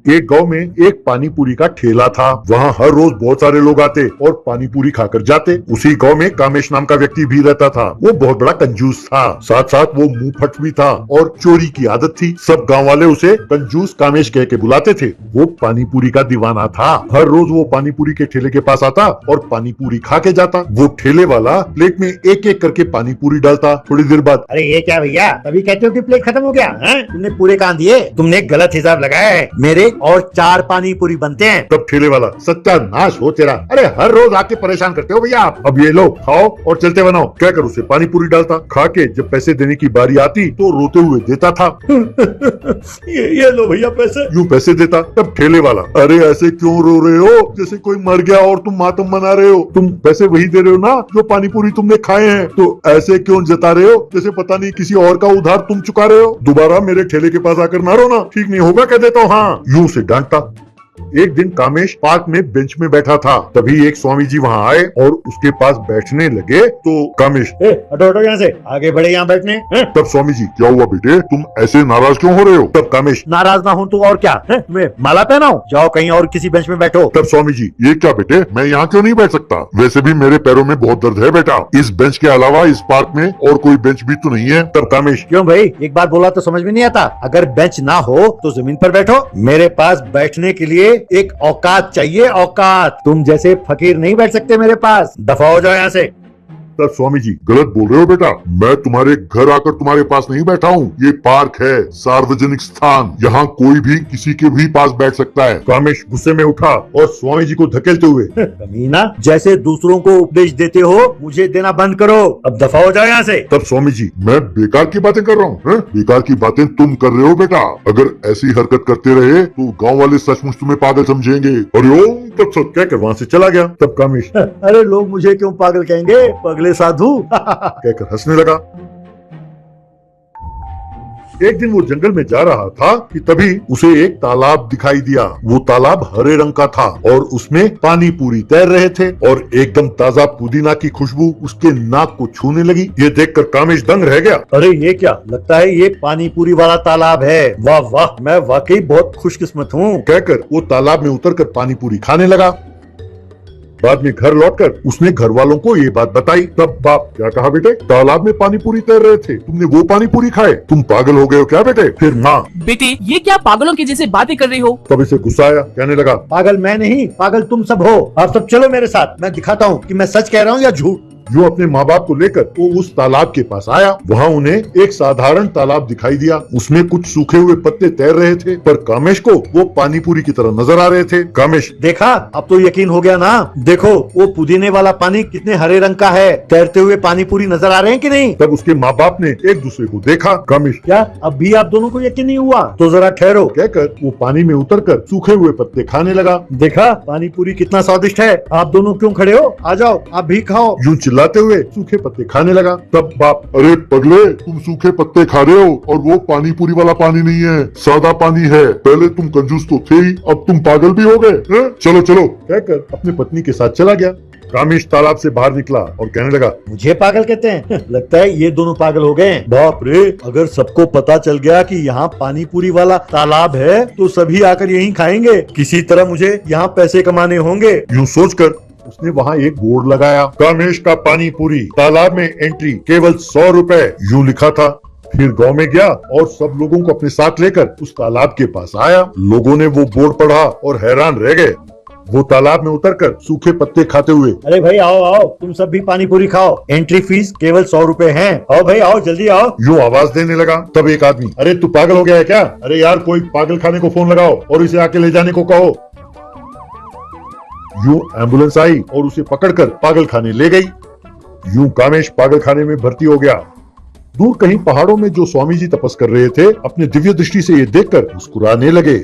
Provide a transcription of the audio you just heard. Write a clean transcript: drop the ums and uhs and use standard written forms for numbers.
एक गांव में एक पानी पूरी का ठेला था। वहाँ हर रोज बहुत सारे लोग आते और पानी पूरी खाकर जाते। उसी गांव में कामेश नाम का व्यक्ति भी रहता था। वो बहुत बड़ा कंजूस था, साथ साथ वो मुंह फट भी था और चोरी की आदत थी। सब गांव वाले उसे कंजूस कामेश कह के बुलाते थे। वो पानी पूरी का दीवाना था। हर रोज वो पानी पूरी के ठेले के पास आता और पानी पूरी खा के जाता। वो ठेले वाला प्लेट में एक एक करके पानी पूरी डालता। थोड़ी देर बाद, अरे ये क्या भैया, तभी कहते हो कि प्लेट खत्म हो गया है? तुमने पूरे कहाँ दिए? तुमने गलत हिसाब लगाया है। मेरे और 4 पानी पूरी बनते हैं। तब ठेले वाला, सत्यानाश हो तेरा, अरे हर रोज आके परेशान करते हो भैया आप। अब ये लो खाओ और चलते बनाओ। क्या कर उसे पानी पूरी डालता। खा के जब पैसे देने की बारी आती तो रोते हुए देता था। ये लो भैया पैसे। यूं पैसे देता। तब ठेले वाला, अरे ऐसे क्यों रो रहे हो जैसे कोई मर गया और तुम मातम मना रहे हो। तुम पैसे वही दे रहे हो ना जो पानी पूरी तुमने खाए हैं, तो ऐसे क्यों जता रहे हो जैसे पता नहीं किसी और का उधार तुम चुका रहे हो। दोबारा मेरे ठेले के पास आकर ना रोना, ठीक नहीं होगा कह देता हूँ। हाँ, यूं से डांटता। एक दिन कामेश पार्क में बेंच में बैठा था। तभी एक स्वामी जी वहाँ आए और उसके पास बैठने लगे। तो कामेश, हटो हटो यहाँ से, आगे बढ़े यहाँ बैठने। तब स्वामी जी, क्या हुआ बेटे, तुम ऐसे नाराज क्यों हो रहे हो। तब कामेश, नाराज ना हूँ तो और क्या है? मैं माला पहनाऊं? जाओ कहीं और किसी बेंच में बैठो। तब स्वामी जी, ये क्या बेटे, मैं यहाँ क्यों नहीं बैठ सकता। वैसे भी मेरे पैरों में बहुत दर्द है बेटा। इस बेंच के अलावा इस पार्क में और कोई बेंच भी तो नहीं है। तब कामेश, क्यों भाई, एक बार बोला तो समझ में नहीं आता? अगर बेंच ना हो तो जमीन पर बैठो। मेरे पास बैठने के लिए एक औकात चाहिए, औकात। तुम जैसे फकीर नहीं बैठ सकते मेरे पास। दफा हो जाओ यहाँ से। तब स्वामी जी, गलत बोल रहे हो बेटा। मैं तुम्हारे घर आकर तुम्हारे पास नहीं बैठा हूँ। ये पार्क है, सार्वजनिक स्थान। यहाँ कोई भी किसी के भी पास बैठ सकता है। कामेश गुस्से में उठा और स्वामी जी को धकेलते हुए, कमीना, जैसे दूसरों को उपदेश देते हो मुझे देना बंद करो। अब दफा हो जाओ यहाँ से। तब स्वामी जी, मैं बेकार की बातें कर रहा हूँ। बेकार की बातें तुम कर रहे हो बेटा। अगर ऐसी हरकत करते रहे तो गाँव वाले सचमुच तुम्हें पागल समझेंगे। हरिओम तत्सत कहकर वहाँ से चला गया। तब कामेश, अरे लोग मुझे क्यों पागल कहेंगे, पगले साधु। कहकर हंसने लगा। एक दिन वो जंगल में जा रहा था कि तभी उसे एक तालाब दिखाई दिया। वो तालाब हरे रंग का था और उसमें पानी पूरी तैर रहे थे और एकदम ताजा पुदीना की खुशबू उसके नाक को छूने लगी। ये देखकर कामेश दंग रह गया। अरे ये क्या, लगता है ये पानी पूरी वाला तालाब है। वाह वाह, मैं वाकई बहुत खुशकिस्मत हूँ। कहकर वो तालाब में उतरकर पानी पूरी खाने लगा। बाद में घर लौटकर उसने घर वालों को ये बात बताई। तब बाप, क्या कहा बेटे, तालाब में पानी पूरी तैर रहे थे, तुमने वो पानी पूरी खाए, तुम पागल हो गए हो क्या बेटे। फिर माँ, बेटे ये क्या पागलों के जैसे बातें कर रही हो। तब इसे गुस्सा आया, कहने लगा, पागल मैं नहीं, पागल तुम सब हो। आप सब चलो मेरे साथ, मैं दिखाता हूँ कि मैं सच कह रहा हूँ या झूठ। जो अपने माँ बाप को लेकर वो उस तालाब के पास आया। वहाँ उन्हें एक साधारण तालाब दिखाई दिया। उसमें कुछ सूखे हुए पत्ते तैर रहे थे, पर कामेश को वो पानी पूरी की तरह नजर आ रहे थे। कामेश, देखा, अब तो यकीन हो गया ना। देखो वो पुदीने वाला पानी कितने हरे रंग का है। तैरते हुए पानी पूरी नजर आ रहे हैं कि नहीं। तब उसके माँ बाप ने एक दूसरे को देखा। कामेश, क्या अब भी आप दोनों को यकीन नहीं हुआ? तो जरा ठहरो। कहकर वो पानी में उतरकर सूखे हुए पत्ते खाने लगा। देखा पानी पूरी कितना स्वादिष्ट है। आप दोनों क्यों खड़े हो, आ जाओ आप भी खाओ। यूं चिल्लाते हुए सूखे पत्ते खाने लगा। तब बाप, अरे पगले, तुम सूखे पत्ते खा रहे हो और वो पानी पूरी वाला पानी नहीं है, सादा पानी है। पहले तुम कंजूस तो थे ही, अब तुम पागल भी हो गए। चलो चलो, कहकर अपनी पत्नी के साथ चला गया। कामेश तालाब से बाहर निकला और कहने लगा, मुझे पागल कहते हैं? लगता है ये दोनों पागल हो गए। बाप रे, अगर सबको पता चल गया कि यहाँ पानी पूरी वाला तालाब है तो सभी आकर यहीं खाएंगे। किसी तरह मुझे यहाँ पैसे कमाने होंगे। यूं सोचकर उसने वहाँ एक बोर्ड लगाया, कामेश का पानी पूरी, तालाब में एंट्री केवल 100 रुपए, यूं लिखा था। फिर गांव में गया और सब लोगों को अपने साथ लेकर उस तालाब के पास आया। लोगों ने वो बोर्ड पढ़ा और हैरान रह गए। वो तालाब में उतरकर सूखे पत्ते खाते हुए, अरे भाई आओ आओ, तुम सब भी पानी पूरी खाओ। एंट्री फीस केवल 100 रुपए है। आओ भाई आओ, जल्दी आओ। यूं आवाज देने लगा। तब एक आदमी, अरे तू पागल हो गया है क्या? अरे यार कोई पागल खाने को फोन लगाओ और इसे आके ले जाने को कहो। यूं एम्बुलेंस आई और उसे पकड़कर पागल खाने ले गई। यूं कामेश पागल खाने में भर्ती हो गया। दूर कहीं पहाड़ों में जो स्वामी जी तपस कर रहे थे, अपने दिव्य दृष्टि से ये देखकर मुस्कुराने लगे।